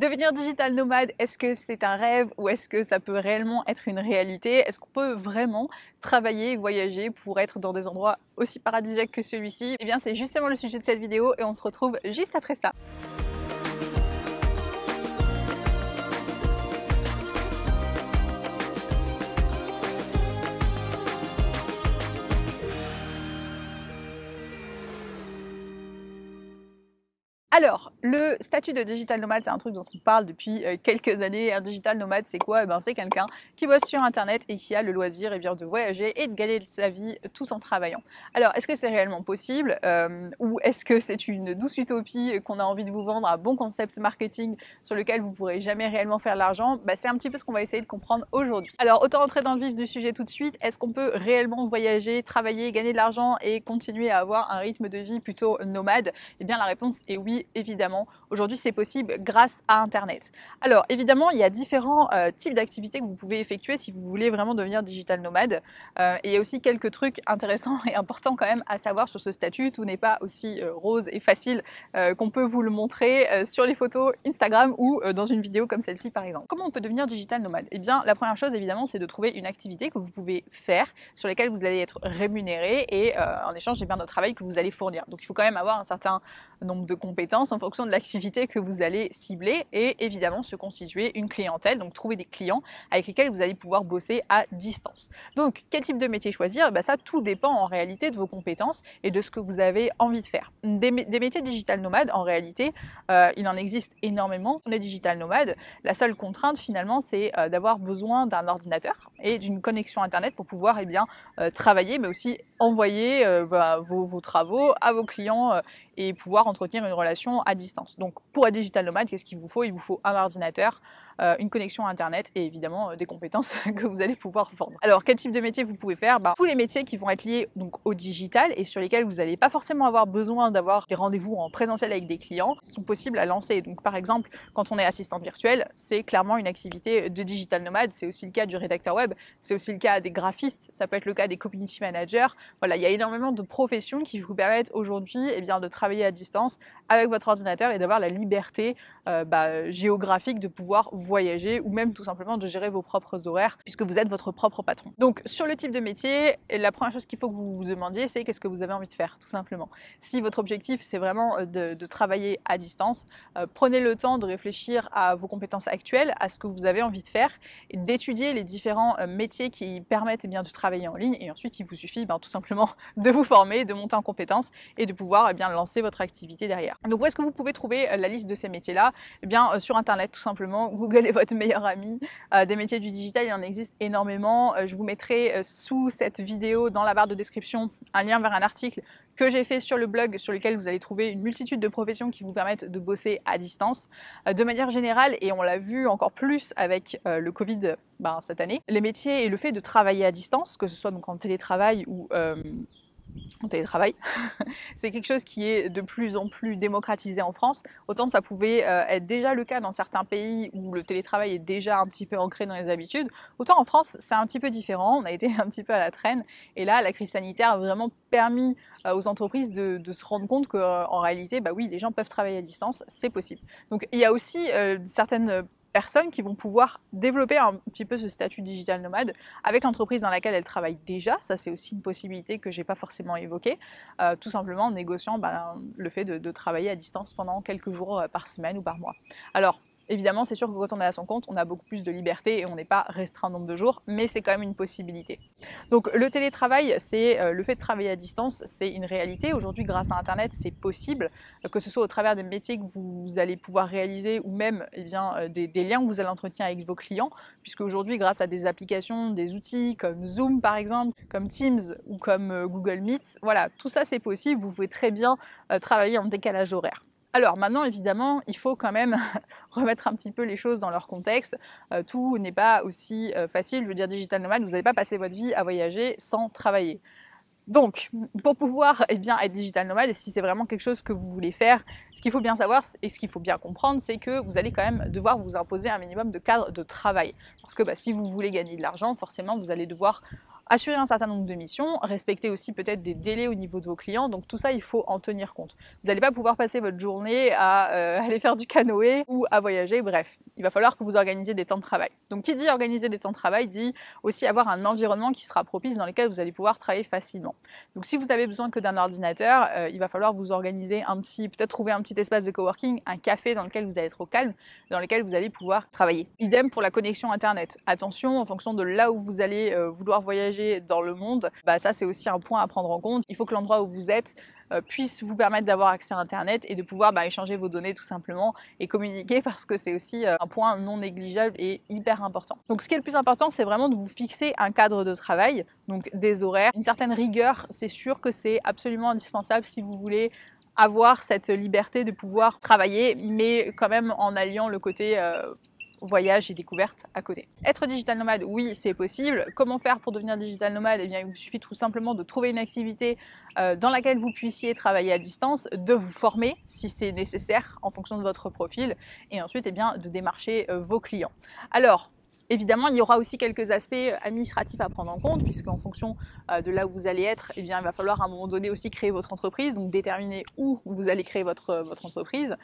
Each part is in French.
Devenir digital nomade, est-ce que c'est un rêve ou est-ce que ça peut réellement être une réalité? Est-ce qu'on peut vraiment travailler, voyager pour être dans des endroits aussi paradisiaques que celui-ci? Eh bien, c'est justement le sujet de cette vidéo et on se retrouve juste après ça. Alors, le statut de digital nomade, c'est un truc dont on parle depuis quelques années. Un digital nomade, c'est quoi? C'est quelqu'un qui bosse sur Internet et qui a le loisir de voyager et de gagner sa vie tout en travaillant. Alors, est-ce que c'est réellement possible ou est-ce que c'est une douce utopie qu'on a envie de vous vendre, un bon concept marketing sur lequel vous ne pourrez jamais réellement faire l'argent? C'est un petit peu ce qu'on va essayer de comprendre aujourd'hui. Alors, autant entrer dans le vif du sujet tout de suite. Est-ce qu'on peut réellement voyager, travailler, gagner de l'argent et continuer à avoir un rythme de vie plutôt nomade? Eh bien, la réponse est oui. Évidemment, aujourd'hui c'est possible grâce à Internet. Alors évidemment, il y a différents types d'activités que vous pouvez effectuer si vous voulez vraiment devenir digital nomade. Et il y a aussi quelques trucs intéressants et importants quand même à savoir sur ce statut. Tout n'est pas aussi rose et facile qu'on peut vous le montrer sur les photos Instagram ou dans une vidéo comme celle-ci par exemple. Comment on peut devenir digital nomade? Eh bien, la première chose évidemment, c'est de trouver une activité que vous pouvez faire, sur laquelle vous allez être rémunéré et en échange de travail que vous allez fournir. Donc il faut quand même avoir un certain nombre de compétences en fonction de l'activité que vous allez cibler et évidemment se constituer une clientèle, donc trouver des clients avec lesquels vous allez pouvoir bosser à distance. Donc quel type de métier choisir? Ça tout dépend en réalité de vos compétences et de ce que vous avez envie de faire. Des métiers digital nomades, en réalité, il en existe énormément. On est digital nomade, la seule contrainte finalement c'est d'avoir besoin d'un ordinateur et d'une connexion internet pour pouvoir travailler mais aussi envoyer vos travaux à vos clients et pouvoir entretenir une relation à distance. Donc pour être digital nomade, qu'est-ce qu'il vous faut? Il vous faut un ordinateur, une connexion à internet et évidemment des compétences que vous allez pouvoir vendre. Alors quel type de métier vous pouvez faire? Tous les métiers qui vont être liés donc au digital et sur lesquels vous n'allez pas forcément avoir besoin d'avoir des rendez-vous en présentiel avec des clients sont possibles à lancer. Donc par exemple, quand on est assistant virtuel, c'est clairement une activité de digital nomade. C'est aussi le cas du rédacteur web, c'est aussi le cas des graphistes, ça peut être le cas des community managers. Voilà, il y a énormément de professions qui vous permettent aujourd'hui de travailler à distance avec votre ordinateur et d'avoir la liberté géographique de pouvoir voyager ou même tout simplement de gérer vos propres horaires puisque vous êtes votre propre patron. Donc sur le type de métier, la première chose qu'il faut que vous vous demandiez, c'est qu'est-ce que vous avez envie de faire tout simplement. Si votre objectif c'est vraiment de travailler à distance, prenez le temps de réfléchir à vos compétences actuelles, à ce que vous avez envie de faire et d'étudier les différents métiers qui permettent de travailler en ligne et ensuite il vous suffit tout simplement de vous former, de monter en compétences et de pouvoir lancer votre activité derrière. Donc où est-ce que vous pouvez trouver la liste de ces métiers-là? Sur internet tout simplement, Google est votre meilleur ami. Des métiers du digital, il en existe énormément. Je vous mettrai sous cette vidéo dans la barre de description un lien vers un article que j'ai fait sur le blog sur lequel vous allez trouver une multitude de professions qui vous permettent de bosser à distance. De manière générale, et on l'a vu encore plus avec le Covid cette année, les métiers et le fait de travailler à distance, que ce soit donc en télétravail ou en télétravail, c'est quelque chose qui est de plus en plus démocratisé en France. Autant ça pouvait être déjà le cas dans certains pays où le télétravail est déjà un petit peu ancré dans les habitudes, autant en France c'est un petit peu différent, on a été un petit peu à la traîne et là la crise sanitaire a vraiment permis aux entreprises de se rendre compte qu'en réalité, oui, les gens peuvent travailler à distance, c'est possible. Donc il y a aussi certaines personnes qui vont pouvoir développer un petit peu ce statut digital nomade avec l'entreprise dans laquelle elles travaillent déjà. Ça, c'est aussi une possibilité que j'ai pas forcément évoquée, tout simplement en négociant le fait de travailler à distance pendant quelques jours par semaine ou par mois. Alors, évidemment, c'est sûr que quand on est à son compte, on a beaucoup plus de liberté et on n'est pas restreint au nombre de jours, mais c'est quand même une possibilité. Donc le télétravail, c'est le fait de travailler à distance, c'est une réalité. Aujourd'hui, grâce à Internet, c'est possible, que ce soit au travers des métiers que vous allez pouvoir réaliser ou même des liens que vous allez entretenir avec vos clients, puisque aujourd'hui, grâce à des applications, des outils comme Zoom par exemple, comme Teams ou comme Google Meet, voilà, tout ça c'est possible, vous pouvez très bien travailler en décalage horaire. Alors maintenant, évidemment, il faut quand même remettre un petit peu les choses dans leur contexte. Tout n'est pas aussi facile. Je veux dire, digital nomade, vous n'allez pas passer votre vie à voyager sans travailler. Donc, pour pouvoir être digital nomade, et si c'est vraiment quelque chose que vous voulez faire, ce qu'il faut bien savoir et ce qu'il faut bien comprendre, c'est que vous allez quand même devoir vous imposer un minimum de cadre de travail. Parce que si vous voulez gagner de l'argent, forcément, vous allez devoir assurer un certain nombre de missions, respecter aussi peut-être des délais au niveau de vos clients. Donc tout ça, il faut en tenir compte. Vous n'allez pas pouvoir passer votre journée à aller faire du canoë ou à voyager. Bref, il va falloir que vous organisez des temps de travail. Donc qui dit organiser des temps de travail dit aussi avoir un environnement qui sera propice dans lequel vous allez pouvoir travailler facilement. Donc si vous avez besoin que d'un ordinateur, il va falloir vous organiser peut-être trouver un petit espace de coworking, un café dans lequel vous allez être au calme, dans lequel vous allez pouvoir travailler. Idem pour la connexion internet. Attention, en fonction de là où vous allez vouloir voyager dans le monde, ça c'est aussi un point à prendre en compte. Il faut que l'endroit où vous êtes puisse vous permettre d'avoir accès à internet et de pouvoir échanger vos données tout simplement et communiquer, parce que c'est aussi un point non négligeable et hyper important. Donc ce qui est le plus important, c'est vraiment de vous fixer un cadre de travail, donc des horaires, une certaine rigueur. C'est sûr que c'est absolument indispensable si vous voulez avoir cette liberté de pouvoir travailler, mais quand même en alliant le côté voyage et découverte à côté. Être digital nomade, oui, c'est possible. Comment faire pour devenir digital nomade? Eh bien, il vous suffit tout simplement de trouver une activité dans laquelle vous puissiez travailler à distance, de vous former si c'est nécessaire en fonction de votre profil, et ensuite, eh bien, de démarcher vos clients. Alors, évidemment, il y aura aussi quelques aspects administratifs à prendre en compte, puisqu'en fonction de là où vous allez être, eh bien, il va falloir à un moment donné aussi créer votre entreprise, donc déterminer où vous allez créer votre entreprise.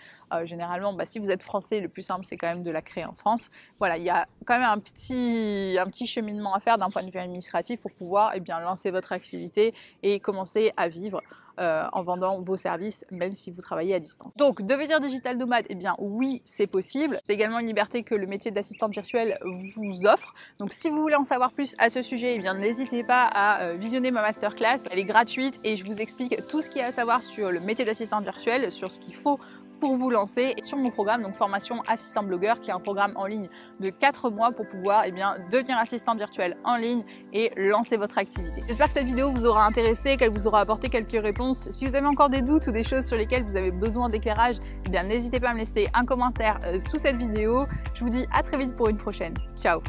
Généralement, si vous êtes français, le plus simple, c'est quand même de la créer en France. Voilà, il y a quand même un petit cheminement à faire d'un point de vue administratif pour pouvoir lancer votre activité et commencer à vivre en vendant vos services, même si vous travaillez à distance. Donc, devenir digital nomade, eh bien oui, c'est possible. C'est également une liberté que le métier d'assistante virtuelle vous offre. Donc, si vous voulez en savoir plus à ce sujet, eh bien n'hésitez pas à visionner ma masterclass. Elle est gratuite et je vous explique tout ce qu'il y a à savoir sur le métier d'assistante virtuelle, sur ce qu'il faut pour vous lancer, et sur mon programme, donc formation assistant blogueur, qui est un programme en ligne de 4 mois pour pouvoir devenir assistante virtuelle en ligne et lancer votre activité. J'espère que cette vidéo vous aura intéressé, qu'elle vous aura apporté quelques réponses. Si vous avez encore des doutes ou des choses sur lesquelles vous avez besoin d'éclairage, eh bien n'hésitez pas à me laisser un commentaire sous cette vidéo. Je vous dis à très vite pour une prochaine. Ciao!